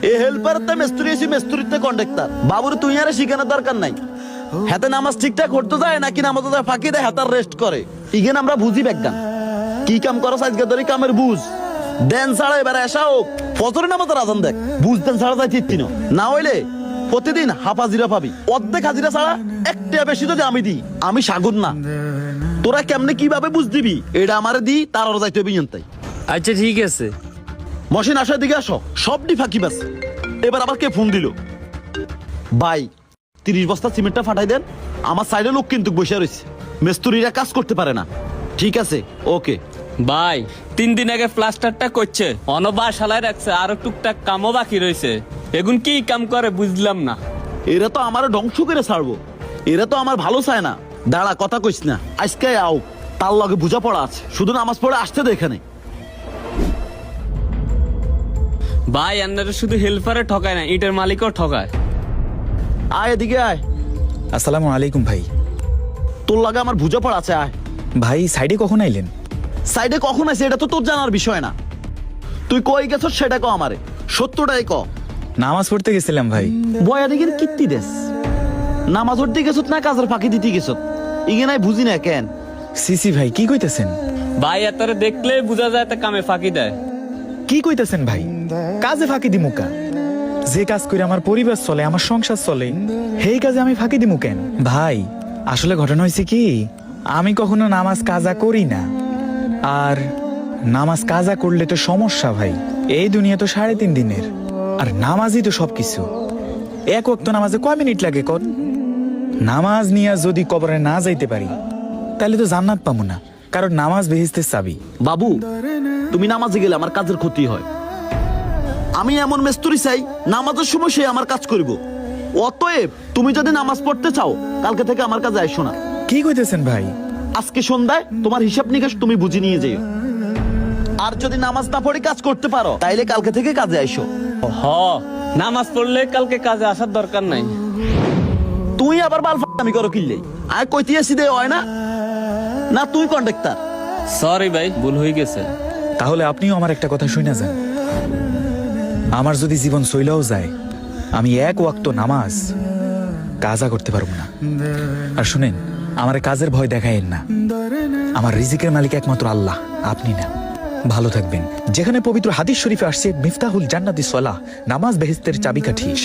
এ helper তে মিস্ত্রি এসে মিস্ত্রিতে কন্ডাক্টর বাবুর তুই আর শিখানোর দরকার নাই। হাতে নামাজ ঠিকঠাক করতে যায় নাকি নামাজ ফাঁকি দেয় হাতার রেস্ট করে ইগেন আমরা বুঝি বিজ্ঞান কি কাম করো আজকে ধরে কামের বুঝ দেন ছাড়া এবারে আসা হোক ফজরের নামাজের আজান দেখ বুঝ দেন ছাড়া যাই চিত্তিন না হইলে প্রতিদিন হাফ হাজিরা পাবি অর্ধেক হাজিরা ছাড়া একটা বেশি যদি আমি দিই আমি সাগুন না তোরা কেমনে কিভাবে বুঝ দিবি এটা আমারে দি তার আর যাইতে হবি তাই। আচ্ছা ঠিক আছে। মশিন আসার দিকে আসো সবটি ফাঁকি বাস। এবার আবার কে ফোন দিল ভাই 30 বস্তা সিমেন্টটা ফাটাই দেন আমার সাইডে লোক কিন্তু বসে রয়েছে মিস্ত্রিরা কাজ করতে পারে না। ঠিক আছে ওকে ভাই 3 দিন আগে প্লাস্টারটা করছে অনবা শালায় রাখছে আর টুকটাক কামও বাকি রয়েছে এখন কি কাম করে বুঝলাম না। এরা তো আমার ধ্বংস করে ছাড়বো এরা তো আমার ভালো চায় না। দাঁড়া কথা কইস না আজকে আও তার লগে বুঝা পড়া আছে শুধু নামাজ পড়ে আসতে দে এখানে। ভাই আপনারা শুধু হেল্পারে ঠকায় না ইটের মালিকও ঠকায়। আয় এদিকে আয়। আসসালামু আলাইকুম ভাই। তোর লাগে আমার বুঝা পড়া আছে আয়। ভাই সাইডে কখন আইলেন? সাইডে কখন আছে এটা তো তোর জানার বিষয় না। তুই কই গেছ সেটা ক আমারে সত্যটাই ক। নামাজ পড়তে গেছিলাম ভাই। বয়া দিকের কীর্তি দেশ নামাজ পড়তে গেছত না কাজের ফাঁকি দিতে গেছত ইগে নাই বুঝি না কেন। সিসি ভাই কি কইতেছেন? ভাই এতারে দেখলে বোঝা যায় তা কামে ফাঁকি দেয়। কি কইতেছেন ভাই? কাজে ফাঁকি দিমু কা? যে কাজ করে আমার পরিবার চলে আমার সংসার চলে সেই কাজে আমি ফাঁকি দিমু কেন? ভাই আসলে ঘটনা হয়েছে কি আমি কখনো নামাজ কাজা করি না আর নামাজ কাজা করলে তো সমস্যা ভাই। এই দুনিয়া তো 3.5 দিনের আর নামাজই তো সবকিছু। এক ওয়াক্ত নামাজে কয় মিনিট লাগে কর? নামাজ নিয়ে যদি কবরে না যাইতে পারি তাহলে তো জান্নাত পাবো না কারণ নামাজ বেহেশতের চাবি। বাবু তুমি নামাজে গেলে আমার কাজের ক্ষতি হয়। আমি এমন মেস্তুরি চাই নামাজের সময় সে আমার কাজ করব। অতএব তুমি যদি নামাজ পড়তে চাও কালকে থেকে আমার কাজে আইসো না। কি কইতেছেন ভাই? আজকে সন্ধ্যায় তোমার হিসাব নিকাশ তুমি বুঝে নিয়ে যেও। আর যদি নামাজ না পড়ে কাজ করতে পারো তাইলে কালকে থেকে কাজে আইসো। হ নামাজ পড়লে কালকে কাজে আসার দরকার নাই। তুই আবার বাল ফাটামি করো কিনলে আর কইতে আসি দে হয় না না তুই কন্ডাক্টর। সরি ভাই ভুল হয়ে গেছে। তাহলে আপনিও আমার একটা কথা শুনে যান। আমার যদি জীবন চইলাও যায় আমি এক ওয়াক্ত নামাজ কাজা করতে পারবো না। আর শুনেন আমার কাজের ভয় দেখায়েন না। আমার রিজিকের মালিক একমাত্র আল্লাহ আপনি না। ভালো থাকবেন। যেখানে পবিত্র হাদিস শরীফে আসছে মিফতাহুল জান্নাতি সলাহ নামাজ বেহেশতের চাবিকাঠি।